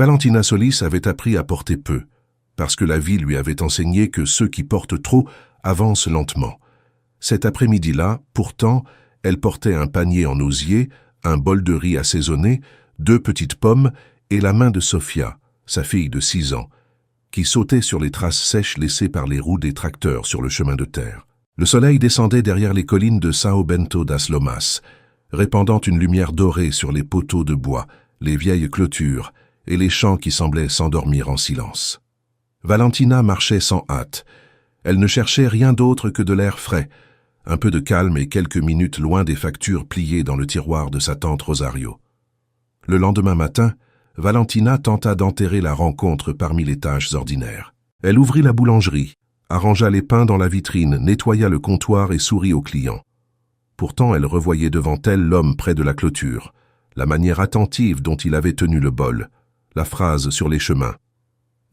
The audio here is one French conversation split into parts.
Valentina Solis avait appris à porter peu, parce que la vie lui avait enseigné que ceux qui portent trop avancent lentement. Cet après-midi-là, pourtant, elle portait un panier en osier, un bol de riz assaisonné, 2 petites pommes et la main de Sofia, sa fille de 6 ans, qui sautait sur les traces sèches laissées par les roues des tracteurs sur le chemin de terre. Le soleil descendait derrière les collines de São Bento das Lomas, répandant une lumière dorée sur les poteaux de bois, les vieilles clôtures et les champs qui semblaient s'endormir en silence. Valentina marchait sans hâte. Elle ne cherchait rien d'autre que de l'air frais, un peu de calme et quelques minutes loin des factures pliées dans le tiroir de sa tante Rosario. Le lendemain matin, Valentina tenta d'enterrer la rencontre parmi les tâches ordinaires. Elle ouvrit la boulangerie, arrangea les pains dans la vitrine, nettoya le comptoir et sourit aux clients. Pourtant, elle revoyait devant elle l'homme près de la clôture, la manière attentive dont il avait tenu le bol, la phrase sur les chemins.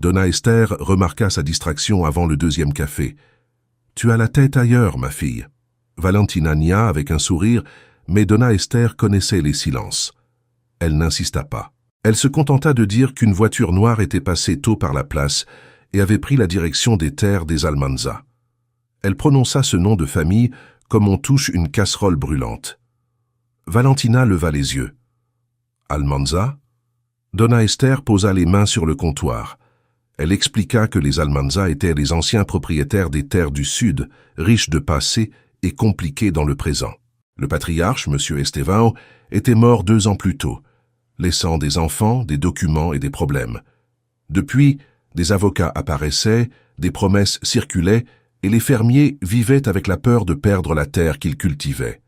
Donna Esther remarqua sa distraction avant le 2e café. « Tu as la tête ailleurs, ma fille. » Valentina nia avec un sourire, mais Donna Esther connaissait les silences. Elle n'insista pas. Elle se contenta de dire qu'une voiture noire était passée tôt par la place et avait pris la direction des terres des Almanza. Elle prononça ce nom de famille comme on touche une casserole brûlante. Valentina leva les yeux. « Almanza ?» Donna Esther posa les mains sur le comptoir. Elle expliqua que les Almanza étaient les anciens propriétaires des terres du Sud, riches de passé et compliqués dans le présent. Le patriarche, M. Estevão, était mort 2 ans plus tôt, laissant des enfants, des documents et des problèmes. Depuis, des avocats apparaissaient, des promesses circulaient, et les fermiers vivaient avec la peur de perdre la terre qu'ils cultivaient.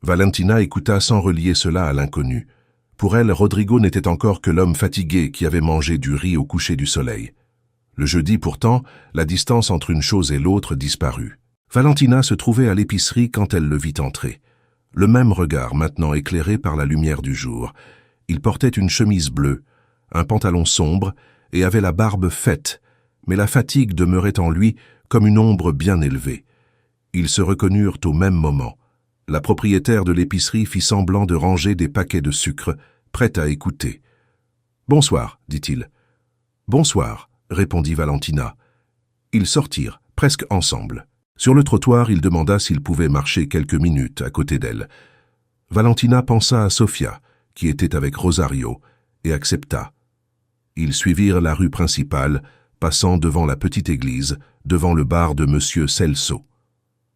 Valentina écouta sans relier cela à l'inconnu. Pour elle, Rodrigo n'était encore que l'homme fatigué qui avait mangé du riz au coucher du soleil. Le jeudi, pourtant, la distance entre une chose et l'autre disparut. Valentina se trouvait à l'épicerie quand elle le vit entrer. Le même regard maintenant éclairé par la lumière du jour. Il portait une chemise bleue, un pantalon sombre et avait la barbe faite, mais la fatigue demeurait en lui comme une ombre bien élevée. Ils se reconnurent au même moment. La propriétaire de l'épicerie fit semblant de ranger des paquets de sucre, prête à écouter. « Bonsoir, dit-il. »« Bonsoir, » répondit Valentina. Ils sortirent, presque ensemble. Sur le trottoir, il demanda s'il pouvait marcher quelques minutes à côté d'elle. Valentina pensa à Sofia, qui était avec Rosario, et accepta. Ils suivirent la rue principale, passant devant la petite église, devant le bar de M. Celso.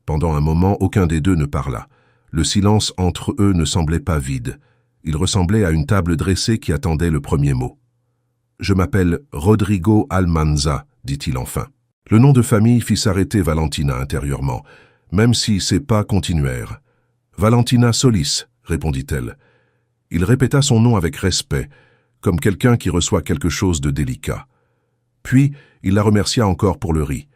Pendant un moment, aucun des deux ne parla. Le silence entre eux ne semblait pas vide. Il ressemblait à une table dressée qui attendait le premier mot. « Je m'appelle Rodrigo Almanza », dit-il enfin. Le nom de famille fit s'arrêter Valentina intérieurement, même si ses pas continuèrent. « Valentina Solis », répondit-elle. Il répéta son nom avec respect, comme quelqu'un qui reçoit quelque chose de délicat. Puis, il la remercia encore pour le riz.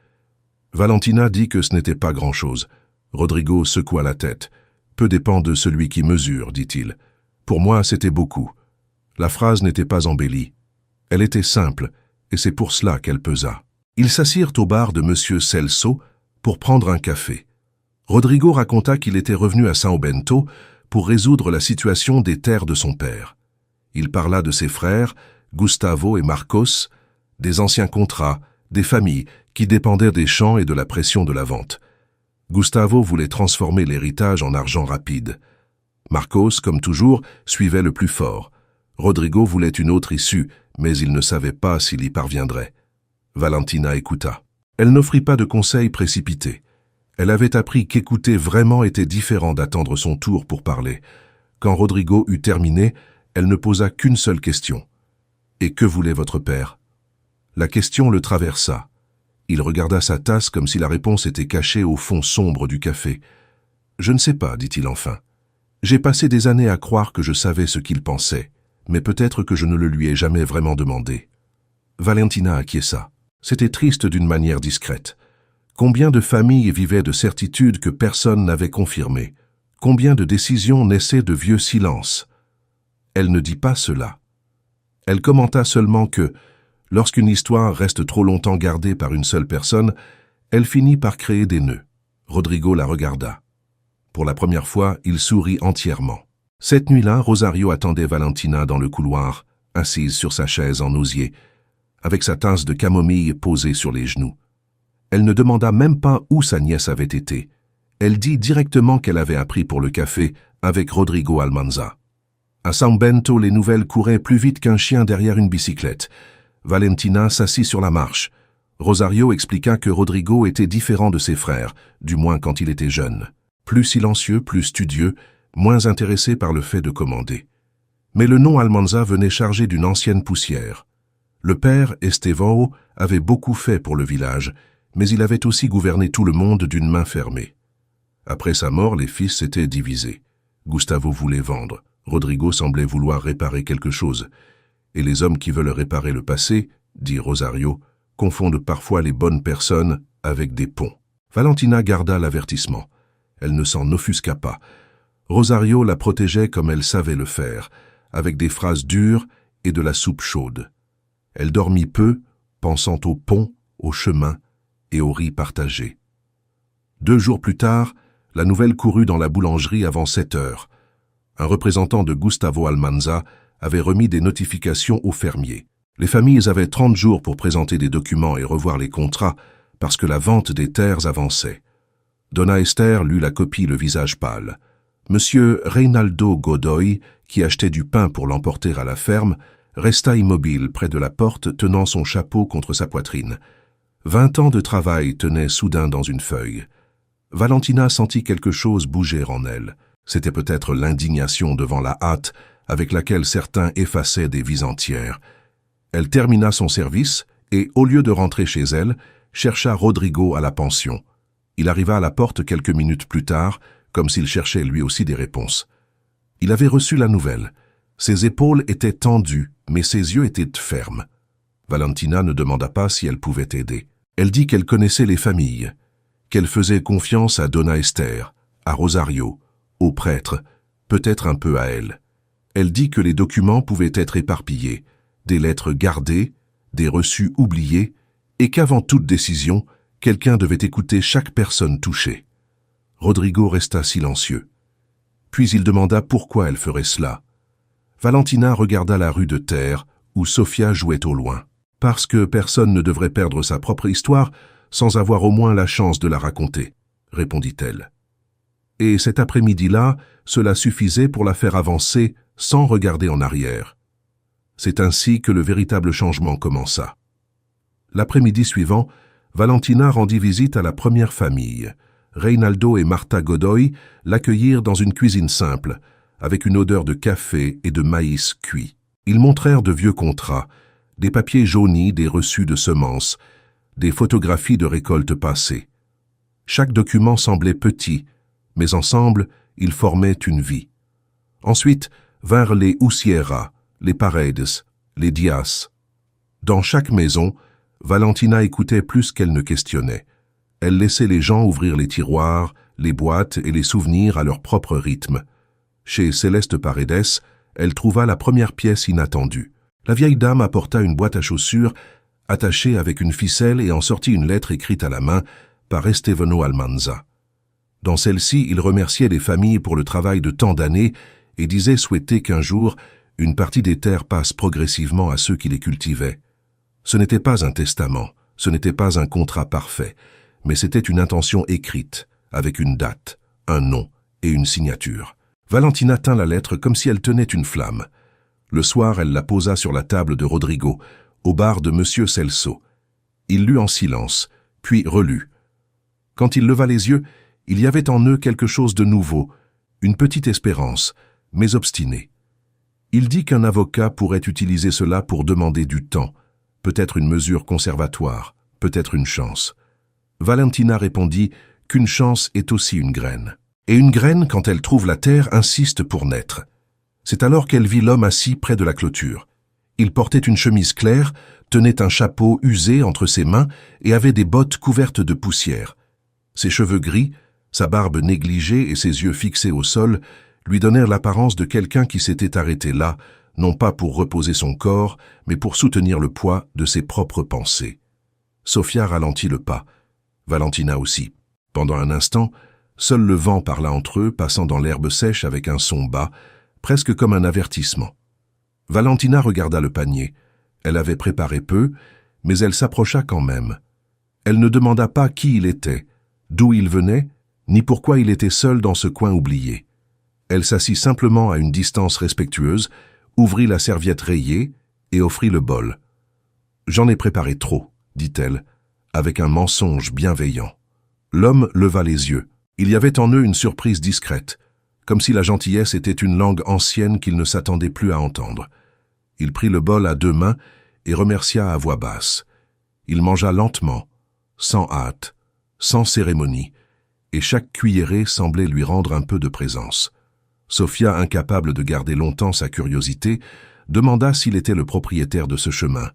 Valentina dit que ce n'était pas grand-chose. Rodrigo secoua la tête. « Peu dépend de celui qui mesure, dit-il. Pour moi, c'était beaucoup. » La phrase n'était pas embellie. Elle était simple, et c'est pour cela qu'elle pesa. Ils s'assirent au bar de M. Celso pour prendre un café. Rodrigo raconta qu'il était revenu à São Bento pour résoudre la situation des terres de son père. Il parla de ses frères, Gustavo et Marcos, des anciens contrats, des familles qui dépendaient des champs et de la pression de la vente. Gustavo voulait transformer l'héritage en argent rapide. Marcos, comme toujours, suivait le plus fort. Rodrigo voulait une autre issue, mais il ne savait pas s'il y parviendrait. Valentina écouta. Elle n'offrit pas de conseils précipités. Elle avait appris qu'écouter vraiment était différent d'attendre son tour pour parler. Quand Rodrigo eut terminé, elle ne posa qu'une seule question. « Et que voulait votre père ?» La question le traversa. Il regarda sa tasse comme si la réponse était cachée au fond sombre du café. « Je ne sais pas, dit-il enfin. J'ai passé des années à croire que je savais ce qu'il pensait, mais peut-être que je ne le lui ai jamais vraiment demandé. » Valentina acquiesça. C'était triste d'une manière discrète. Combien de familles vivaient de certitudes que personne n'avait confirmées? Combien de décisions naissaient de vieux silences? Elle ne dit pas cela. Elle commenta seulement que, lorsqu'une histoire reste trop longtemps gardée par une seule personne, elle finit par créer des nœuds. Rodrigo la regarda. Pour la première fois, il sourit entièrement. Cette nuit-là, Rosario attendait Valentina dans le couloir, assise sur sa chaise en osier, avec sa tasse de camomille posée sur les genoux. Elle ne demanda même pas où sa nièce avait été. Elle dit directement qu'elle avait appris pour le café avec Rodrigo Almanza. À San Bento, les nouvelles couraient plus vite qu'un chien derrière une bicyclette. Valentina s'assit sur la marche. Rosario expliqua que Rodrigo était différent de ses frères, du moins quand il était jeune. Plus silencieux, plus studieux, moins intéressé par le fait de commander. Mais le nom Almanza venait chargé d'une ancienne poussière. Le père, Estevão, avait beaucoup fait pour le village, mais il avait aussi gouverné tout le monde d'une main fermée. Après sa mort, les fils s'étaient divisés. Gustavo voulait vendre. Rodrigo semblait vouloir réparer quelque chose. Et les hommes qui veulent réparer le passé, dit Rosario, confondent parfois les bonnes personnes avec des ponts. Valentina garda l'avertissement. Elle ne s'en offusqua pas. Rosario la protégeait comme elle savait le faire, avec des phrases dures et de la soupe chaude. Elle dormit peu, pensant au pont, au chemin et au riz partagé. 2 jours plus tard, la nouvelle courut dans la boulangerie avant 7 heures. Un représentant de Gustavo Almanza avait remis des notifications aux fermiers. Les familles avaient 30 jours pour présenter des documents et revoir les contrats parce que la vente des terres avançait. Donna Esther lut la copie le visage pâle. Monsieur Reinaldo Godoy, qui achetait du pain pour l'emporter à la ferme, resta immobile près de la porte tenant son chapeau contre sa poitrine. 20 ans de travail tenaient soudain dans une feuille. Valentina sentit quelque chose bouger en elle. C'était peut-être l'indignation devant la hâte avec laquelle certains effaçaient des vies entières. Elle termina son service et, au lieu de rentrer chez elle, chercha Rodrigo à la pension. Il arriva à la porte quelques minutes plus tard, comme s'il cherchait lui aussi des réponses. Il avait reçu la nouvelle. Ses épaules étaient tendues, mais ses yeux étaient fermes. Valentina ne demanda pas si elle pouvait aider. Elle dit qu'elle connaissait les familles, qu'elle faisait confiance à Donna Esther, à Rosario, au prêtre, peut-être un peu à elle. Elle dit que les documents pouvaient être éparpillés, des lettres gardées, des reçus oubliés, et qu'avant toute décision, quelqu'un devait écouter chaque personne touchée. Rodrigo resta silencieux. Puis il demanda pourquoi elle ferait cela. Valentina regarda la rue de terre où Sofia jouait au loin. Parce que personne ne devrait perdre sa propre histoire sans avoir au moins la chance de la raconter, répondit-elle. Et cet après-midi-là, cela suffisait pour la faire avancer sans regarder en arrière. C'est ainsi que le véritable changement commença. L'après-midi suivant, Valentina rendit visite à la première famille. Reinaldo et Marta Godoy l'accueillirent dans une cuisine simple, avec une odeur de café et de maïs cuit. Ils montrèrent de vieux contrats, des papiers jaunis des reçus de semences, des photographies de récoltes passées. Chaque document semblait petit, mais ensemble, ils formaient une vie. Ensuite vinrent les Usieira, les Paredes, les Dias. Dans chaque maison, Valentina écoutait plus qu'elle ne questionnait. Elle laissait les gens ouvrir les tiroirs, les boîtes et les souvenirs à leur propre rythme. Chez Céleste Paredes, elle trouva la première pièce inattendue. La vieille dame apporta une boîte à chaussures attachée avec une ficelle et en sortit une lettre écrite à la main par Estevão Almanza. Dans celle-ci, il remerciait les familles pour le travail de tant d'années et disait souhaiter qu'un jour, une partie des terres passe progressivement à ceux qui les cultivaient. Ce n'était pas un testament, ce n'était pas un contrat parfait, mais c'était une intention écrite, avec une date, un nom et une signature. Valentina tint la lettre comme si elle tenait une flamme. Le soir, elle la posa sur la table de Rodrigo, au bar de Monsieur Celso. Il lut en silence, puis relut. Quand il leva les yeux, il y avait en eux quelque chose de nouveau, une petite espérance, mais obstinée. Il dit qu'un avocat pourrait utiliser cela pour demander du temps, peut-être une mesure conservatoire, peut-être une chance. Valentina répondit qu'une chance est aussi une graine. Et une graine, quand elle trouve la terre, insiste pour naître. C'est alors qu'elle vit l'homme assis près de la clôture. Il portait une chemise claire, tenait un chapeau usé entre ses mains et avait des bottes couvertes de poussière. Ses cheveux gris, sa barbe négligée et ses yeux fixés au sol lui donnèrent l'apparence de quelqu'un qui s'était arrêté là, non pas pour reposer son corps, mais pour soutenir le poids de ses propres pensées. Sofia ralentit le pas, Valentina aussi. Pendant un instant, seul le vent parla entre eux, passant dans l'herbe sèche avec un son bas, presque comme un avertissement. Valentina regarda le panier. Elle avait préparé peu, mais elle s'approcha quand même. Elle ne demanda pas qui il était, d'où il venait, ni pourquoi il était seul dans ce coin oublié. Elle s'assit simplement à une distance respectueuse, ouvrit la serviette rayée et offrit le bol. « J'en ai préparé trop », dit-elle, avec un mensonge bienveillant. L'homme leva les yeux. Il y avait en eux une surprise discrète, comme si la gentillesse était une langue ancienne qu'il ne s'attendait plus à entendre. Il prit le bol à deux mains et remercia à voix basse. Il mangea lentement, sans hâte, sans cérémonie, et chaque cuillerée semblait lui rendre un peu de présence. Sofia, incapable de garder longtemps sa curiosité, demanda s'il était le propriétaire de ce chemin.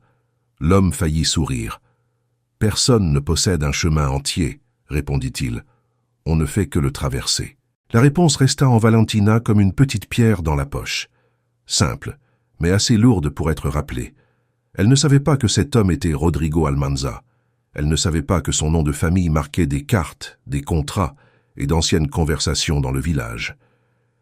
L'homme faillit sourire. « Personne ne possède un chemin entier, » répondit-il. « On ne fait que le traverser. » La réponse resta en Valentina comme une petite pierre dans la poche. Simple, mais assez lourde pour être rappelée. Elle ne savait pas que cet homme était Rodrigo Almanza. Elle ne savait pas que son nom de famille marquait des cartes, des contrats et d'anciennes conversations dans le village.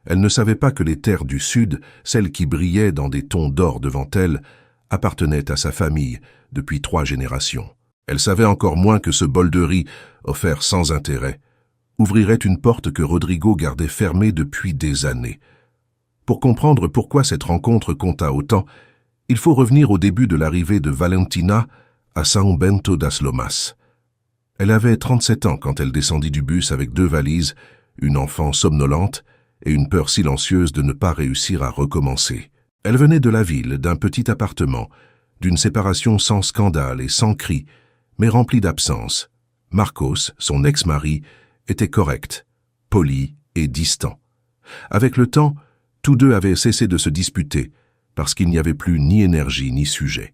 Elle ne savait pas que les terres du Sud, celles qui brillaient dans des tons d'or devant elle, appartenaient à sa famille depuis 3 générations. Elle savait encore moins que ce bol de riz, offert sans intérêt, ouvrirait une porte que Rodrigo gardait fermée depuis des années. Pour comprendre pourquoi cette rencontre compta autant, il faut revenir au début de l'arrivée de Valentina à São Bento das Lomas. Elle avait 37 ans quand elle descendit du bus avec 2 valises, une enfant somnolente et une peur silencieuse de ne pas réussir à recommencer. Elle venait de la ville, d'un petit appartement, d'une séparation sans scandale et sans cri, mais remplie d'absence. Marcos, son ex-mari, était correct, poli et distant. Avec le temps, tous deux avaient cessé de se disputer, parce qu'il n'y avait plus ni énergie ni sujet.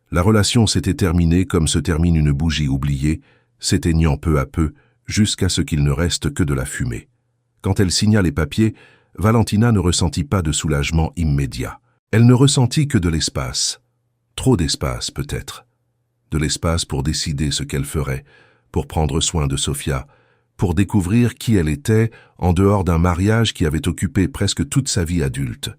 La relation s'était terminée comme se termine une bougie oubliée, s'éteignant peu à peu, jusqu'à ce qu'il ne reste que de la fumée. Quand elle signa les papiers, Valentina ne ressentit pas de soulagement immédiat. Elle ne ressentit que de l'espace. Trop d'espace, peut-être. De l'espace pour décider ce qu'elle ferait, pour prendre soin de Sofia, pour découvrir qui elle était en dehors d'un mariage qui avait occupé presque toute sa vie adulte.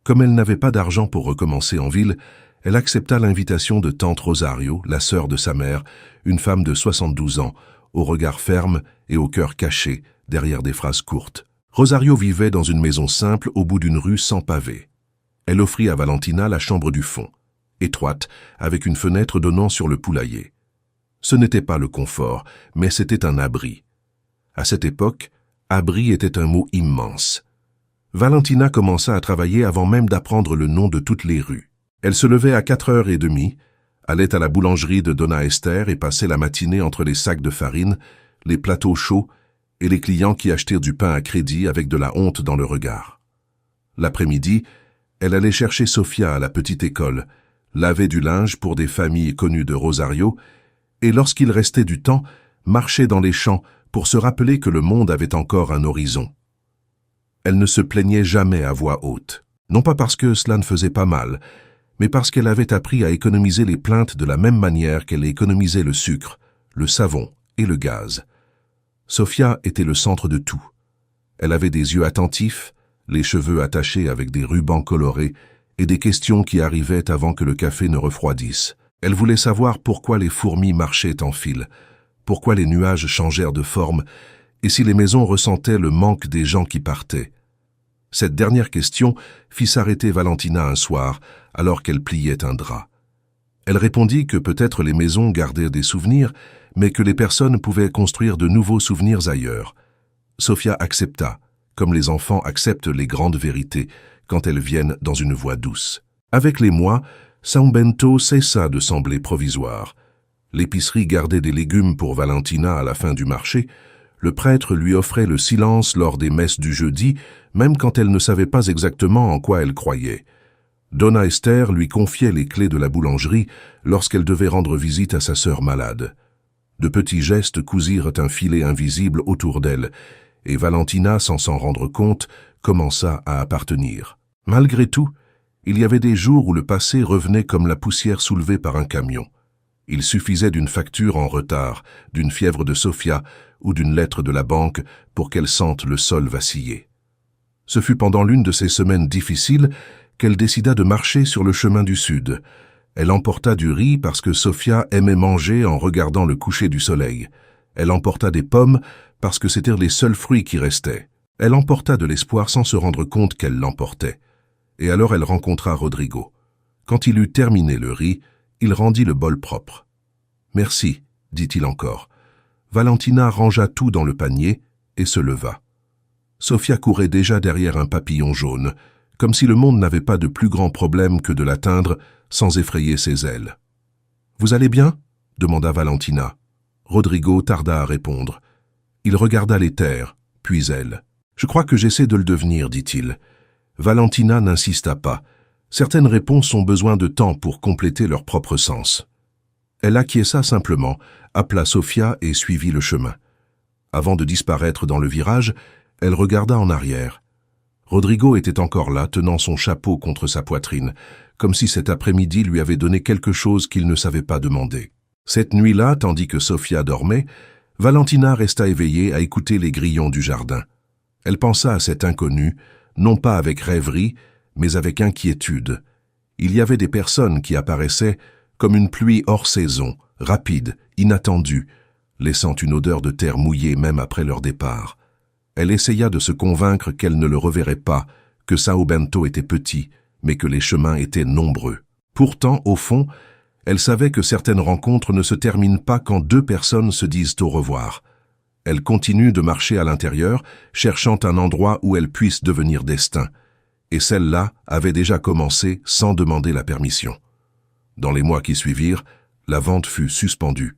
Comme elle n'avait pas d'argent pour recommencer en ville, elle accepta l'invitation de tante Rosario, la sœur de sa mère, une femme de 72 ans, au regard ferme et au cœur caché, derrière des phrases courtes. Rosario vivait dans une maison simple au bout d'une rue sans pavé. Elle offrit à Valentina la chambre du fond, étroite, avec une fenêtre donnant sur le poulailler. Ce n'était pas le confort, mais c'était un abri. À cette époque, abri était un mot immense. Valentina commença à travailler avant même d'apprendre le nom de toutes les rues. Elle se levait à 4h30, allait à la boulangerie de Dona Esther et passait la matinée entre les sacs de farine, les plateaux chauds et les clients qui achetaient du pain à crédit avec de la honte dans le regard. L'après-midi, elle allait chercher Sofia à la petite école, lavait du linge pour des familles connues de Rosario, et lorsqu'il restait du temps, marchait dans les champs pour se rappeler que le monde avait encore un horizon. Elle ne se plaignait jamais à voix haute, non pas parce que cela ne faisait pas mal, mais parce qu'elle avait appris à économiser les plaintes de la même manière qu'elle économisait le sucre, le savon et le gaz. Sofia était le centre de tout. Elle avait des yeux attentifs, les cheveux attachés avec des rubans colorés et des questions qui arrivaient avant que le café ne refroidisse. Elle voulait savoir pourquoi les fourmis marchaient en file, pourquoi les nuages changèrent de forme et si les maisons ressentaient le manque des gens qui partaient. Cette dernière question fit s'arrêter Valentina un soir, alors qu'elle pliait un drap. Elle répondit que peut-être les maisons gardaient des souvenirs, mais que les personnes pouvaient construire de nouveaux souvenirs ailleurs. Sofia accepta, comme les enfants acceptent les grandes vérités quand elles viennent dans une voix douce. Avec les mois, São Bento cessa de sembler provisoire. L'épicerie gardait des légumes pour Valentina à la fin du marché. Le prêtre lui offrait le silence lors des messes du jeudi, même quand elle ne savait pas exactement en quoi elle croyait. Dona Esther lui confiait les clés de la boulangerie lorsqu'elle devait rendre visite à sa sœur malade. De petits gestes cousirent un filet invisible autour d'elle, et Valentina, sans s'en rendre compte, commença à appartenir. Malgré tout, il y avait des jours où le passé revenait comme la poussière soulevée par un camion. Il suffisait d'une facture en retard, d'une fièvre de Sofia ou d'une lettre de la banque pour qu'elle sente le sol vaciller. Ce fut pendant l'une de ces semaines difficiles qu'elle décida de marcher sur le chemin du sud. Elle emporta du riz parce que Sofia aimait manger en regardant le coucher du soleil. Elle emporta des pommes parce que c'étaient les seuls fruits qui restaient. Elle emporta de l'espoir sans se rendre compte qu'elle l'emportait. Et alors elle rencontra Rodrigo. Quand il eut terminé le riz, il rendit le bol propre. « Merci », dit-il encore. Valentina rangea tout dans le panier et se leva. Sofia courait déjà derrière un papillon jaune, comme si le monde n'avait pas de plus grand problème que de l'atteindre sans effrayer ses ailes. « Vous allez bien ?» demanda Valentina. Rodrigo tarda à répondre. Il regarda les terres, puis elle. « Je crois que j'essaie de le devenir, dit-il. » Valentina n'insista pas. Certaines réponses ont besoin de temps pour compléter leur propre sens. Elle acquiesça simplement, appela Sofia et suivit le chemin. Avant de disparaître dans le virage, elle regarda en arrière. Rodrigo était encore là, tenant son chapeau contre sa poitrine, comme si cet après-midi lui avait donné quelque chose qu'il ne savait pas demander. Cette nuit-là, tandis que Sofia dormait, Valentina resta éveillée à écouter les grillons du jardin. Elle pensa à cet inconnu, non pas avec rêverie, mais avec inquiétude. Il y avait des personnes qui apparaissaient comme une pluie hors saison, rapide, inattendue, laissant une odeur de terre mouillée même après leur départ. Elle essaya de se convaincre qu'elle ne le reverrait pas, que Sao Bento était petit, mais que les chemins étaient nombreux. Pourtant, au fond, elle savait que certaines rencontres ne se terminent pas quand deux personnes se disent au revoir. Elle continue de marcher à l'intérieur, cherchant un endroit où elle puisse devenir destin. Et celle-là avait déjà commencé sans demander la permission. Dans les mois qui suivirent, la vente fut suspendue.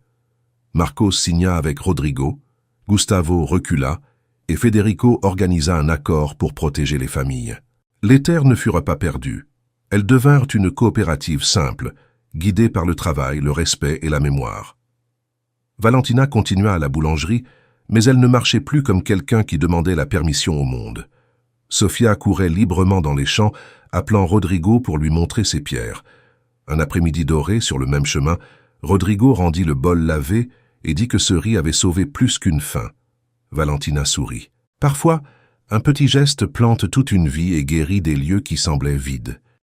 Marcos signa avec Rodrigo, Gustavo recula, et Federico organisa un accord pour protéger les familles. Les terres ne furent pas perdues. Elles devinrent une coopérative simple, guidée par le travail, le respect et la mémoire. Valentina continua à la boulangerie, mais elle ne marchait plus comme quelqu'un qui demandait la permission au monde. Sofia courait librement dans les champs, appelant Rodrigo pour lui montrer ses pierres. Un après-midi doré, sur le même chemin, Rodrigo rendit le bol lavé et dit que ce riz avait sauvé plus qu'une faim. Valentina sourit. Parfois, un petit geste plante toute une vie et guérit des lieux qui semblaient vides.